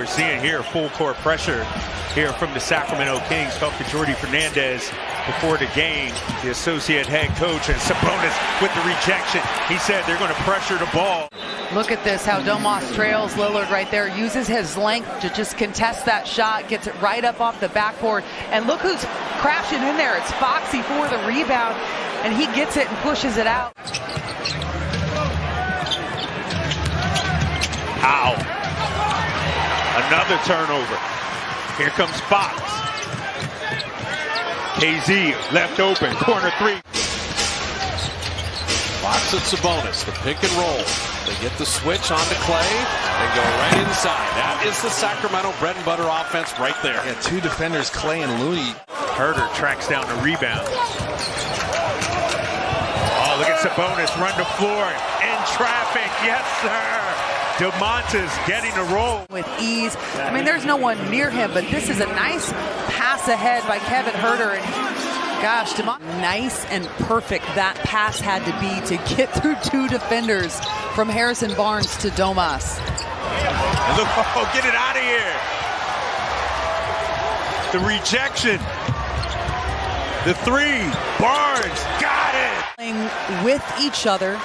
we're seeing here full court pressure here from the Sacramento Kings. Talked to Jordy Fernandez before the game, the associate head coach, and Sabonis with the rejection. He said they're going to pressure the ball. Look at this, how Domas trails Lillard right there, uses his length to just contest that shot, gets it right up off the backboard, and look who's crashing in there. It's Foxy for the rebound, and he gets it and pushes it out. Ow. Another turnover. Here comes Fox. KZ left open, corner three. Fox and Sabonis, the pick and roll. They get the switch onto Clay and go right inside. That is the Sacramento bread and butter offense right there. Yeah, two defenders, Clay and Looney. Herder tracks down the rebound. Oh, look at Sabonis run the floor in traffic. Yes, sir. Domantas getting the roll with ease. I mean, there's no one near him, but this is a nice pass ahead by Kevin Herder. And gosh, nice and perfect that pass had to be to get through two defenders from Harrison Barnes to Domas. Oh, get it out of here. The rejection. The three. Barnes got it. Playing with each other.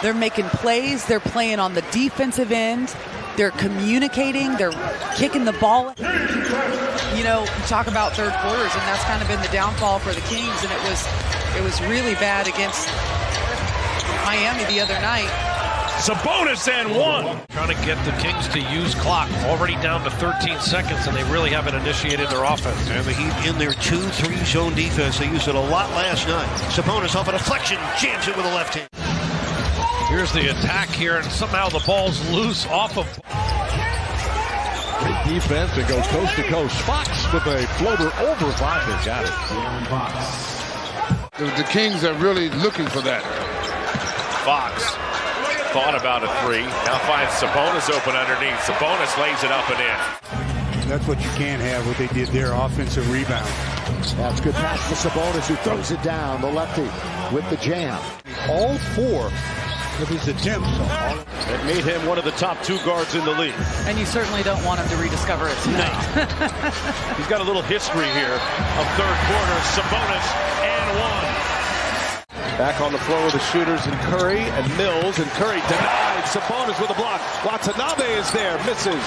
They're making plays. They're playing on the defensive end. They're communicating. They're kicking the ball. You know, you talk about third quarters, and that's kind of been the downfall for the Kings. And it was really bad against Miami the other night. Sabonis and one. Trying to get the Kings to use clock. Already down to 13 seconds, and they really haven't initiated their offense. And the Heat in their 2-3 zone defense. They used it a lot last night. Sabonis off a deflection, jams it with a left hand. Here's the attack here, and somehow the ball's loose off of. Great defense. It goes coast to coast. Fox with a floater over Wagner. Got it. The Kings are really looking for that. Fox thought about a three. Now finds Sabonis open underneath. Sabonis lays it up and in. That's what you can't have, what they did there, offensive rebound. That's good pass to Sabonis, who throws it down, the lefty with the jam. All four of his attempts. It made him one of the top two guards in the league. And you certainly don't want him to rediscover it tonight. No. He's got a little history here of third quarter. Sabonis and one. Back on the floor with the shooters and Curry and Mills, and Curry denied. Sabonis with a block. Watanabe is there, misses.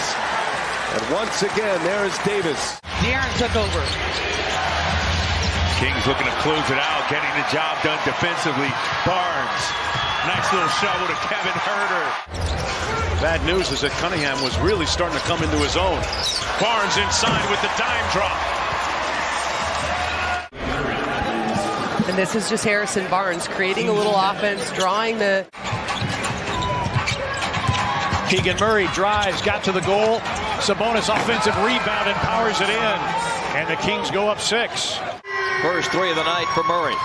And once again, there is Davis. De'Aaron took over. Kings looking to close it out, getting the job done defensively. Barnes, nice little shovel to Kevin Herder. Bad news is that Cunningham was really starting to come into his own. Barnes inside with the dime drop. And this is just Harrison Barnes creating a little offense, drawing the... Keegan Murray drives, got to the goal. Sabonis offensive rebound and powers it in. And the Kings go up 6. First three of the night for Murray.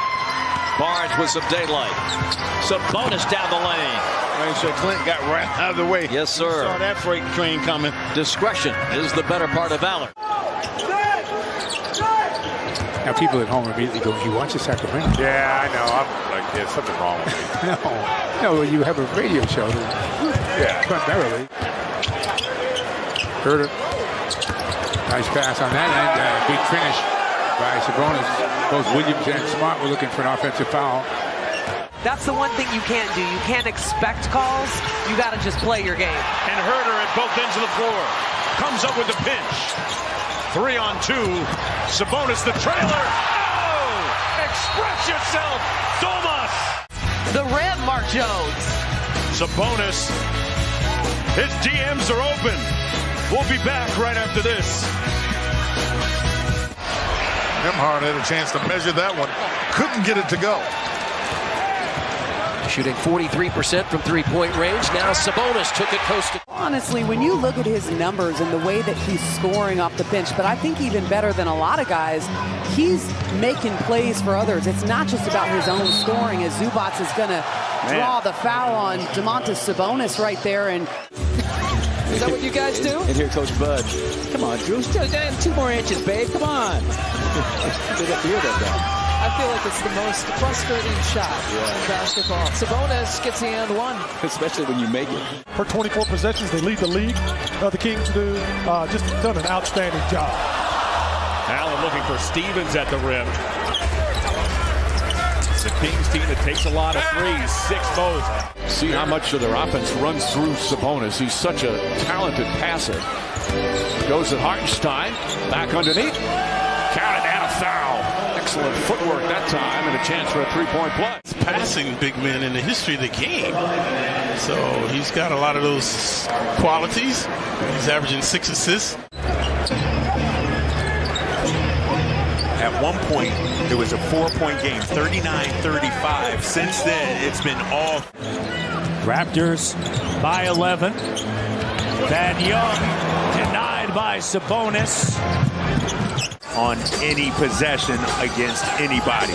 Barnes with some daylight. Sabonis down the lane. Right, so Clint got right out of the way. Yes, sir. Saw that freight train coming. Discretion is the better part of valor. Now people at home immediately go, you watch the Sacramento? Yeah, I know. I'm like, there's something wrong with me. No, you have a radio show. Yeah. Primarily. Herder. Nice pass on that end. Big finish by Sabonis. Both Williams and Smart were looking for an offensive foul. That's the one thing you can't do. You can't expect calls. You got to just play your game. And Herder at both ends of the floor. Comes up with the pinch. 3 on 2. Sabonis the trailer. Oh! Express yourself, Domas. The red, Mark Jones. Sabonis. His DMs are open. We'll be back right after this. Nembhard had a chance to measure that one. Couldn't get it to go. Shooting 43% from three-point range. Now Sabonis took it coast to... Honestly, when you look at his numbers and the way that he's scoring off the bench, but I think even better than a lot of guys, he's making plays for others. It's not just about his own scoring, as Zubac is going to draw the foul on Domantas Sabonis right there. And is that what you guys do? And here, Coach Bud. Come on, Drew. Still 2 more inches, babe. Come on. They got to hear that guy. I feel like it's the most frustrating shot in basketball. Sabonis gets the and one. Especially when you make it. For 24 possessions, they lead the league. The Kings do just done an outstanding job. Allen looking for Stevens at the rim. The Kings team that takes a lot of threes, 6 goals. See how much of their offense runs through Sabonis. He's such a talented passer. Goes at Hartenstein, back underneath. Counted and a foul. Excellent footwork that time and a chance for a three-point play. Passing big men in the history of the game. So he's got a lot of those qualities. He's averaging 6 assists. At one point, it was a 4-point game, 39-35. Since then, it's been all. Raptors by 11. Van Young denied by Sabonis. On any possession against anybody.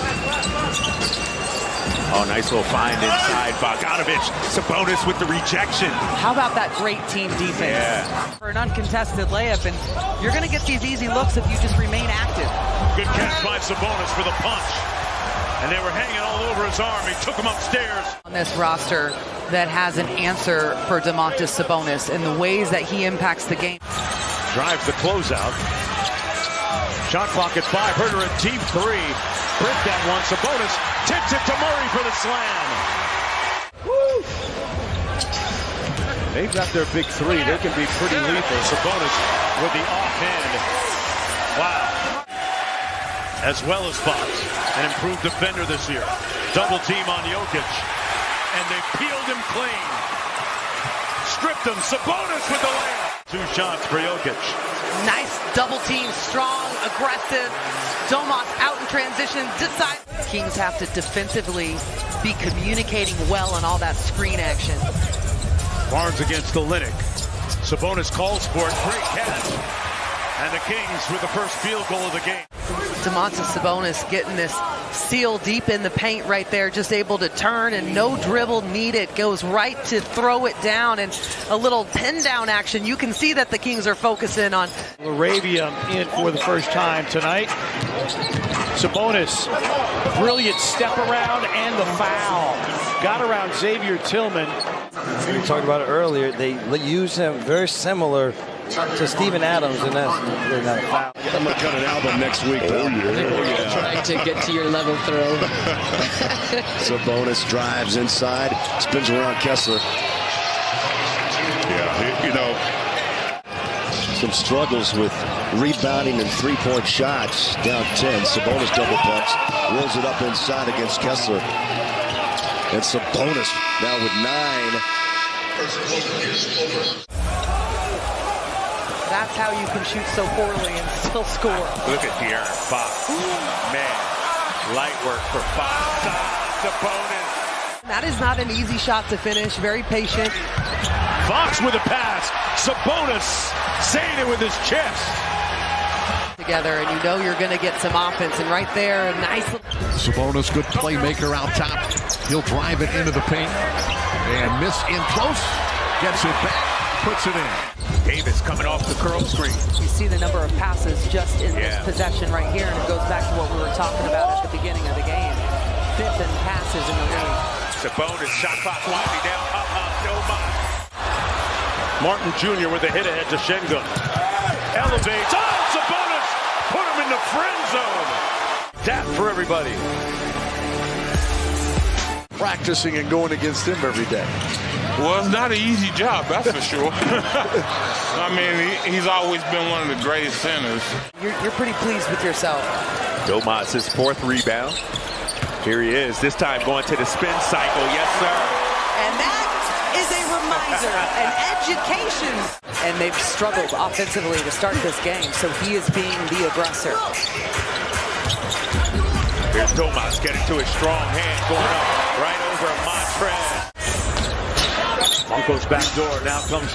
Oh, nice little find inside. Bogdanovic, Sabonis with the rejection. How about that great team defense? Yeah. For an uncontested layup, and you're going to get these easy looks if you just remain active. Good catch by Sabonis for the punch. And they were hanging all over his arm. He took him upstairs. On this roster that has an answer for Domantas Sabonis in the ways that he impacts the game. Drives the closeout. Shot clock at 5. Herter a deep 3. Brick that one. Sabonis tips it to Murray for the slam. Woo! They've got their big 3. They can be pretty lethal. Sabonis with the offhand. Wow. As well as Fox, an improved defender this year. Double team on Jokic. And they peeled him clean. Stripped him. Sabonis with the layup. 2 shots for Jokic. Nice double team, strong, aggressive. Domas out in transition, decide. Kings have to defensively be communicating well on all that screen action. Barnes against Olynyk. Sabonis calls for it. Great catch. And the Kings with the first field goal of the game. Domantas Sabonis getting this seal deep in the paint right there, just able to turn and no dribble needed. Goes right to throw it down and a little pin down action. You can see that the Kings are focusing on. Laravia in for the first time tonight. Sabonis, brilliant step around and the foul. Got around Xavier Tillman. We talked about it earlier. They use him very similar to Steven Adams, and that's really not a foul. I'm going to cut an album next week. Oh, yeah. Trying to get to your level throw. Sabonis drives inside, spins around Kessler. Yeah, you know. Some struggles with rebounding and three-point shots. Down 10. Sabonis double pumps. Rolls it up inside against Kessler. And Sabonis now with 9. That's how you can shoot so poorly and still score. Look at De'Aaron Fox. Man, light work for Fox. Sabonis. That is not an easy shot to finish. Very patient. Fox with a pass. Sabonis saying it with his chest. Together, and you know you're going to get some offense. And right there, a nice. Sabonis, good playmaker out top. He'll drive it into the paint and miss in close. Gets it back, puts it in. Davis coming off the curl screen. You see the number of passes just in this possession right here, and it goes back to what we were talking about at the beginning of the game. 5th in passes in the league. Sabonis, shot clock winding down. Domas. Martin Jr. with a hit ahead to Şengün. Elevates. Oh, Sabonis put him in the friend zone. That for everybody. Practicing and going against him every day. Well, it's not an easy job, that's for sure. I mean, he's always been one of the greatest centers. You're pretty pleased with yourself. Domas, his 4th rebound. Here he is, this time going to the spin cycle. Yes, sir. And that is a reminder, an education. And they've struggled offensively to start this game, so he is being the aggressor. Here's Domas getting to his strong hand, going up right over Montrez. Monko's back door now comes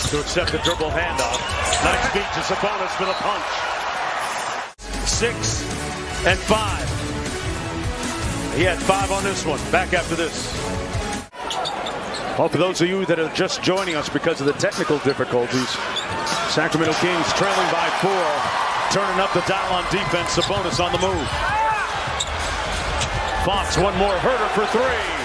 to accept the dribble handoff. Nice beat to Sabonis for the punch. 6 and 5. He had 5 on this one. Back after this. Well, for those of you that are just joining us because of the technical difficulties, Sacramento Kings trailing by 4. Turning up the dial on defense. Sabonis on the move. Fox, one more herder for three.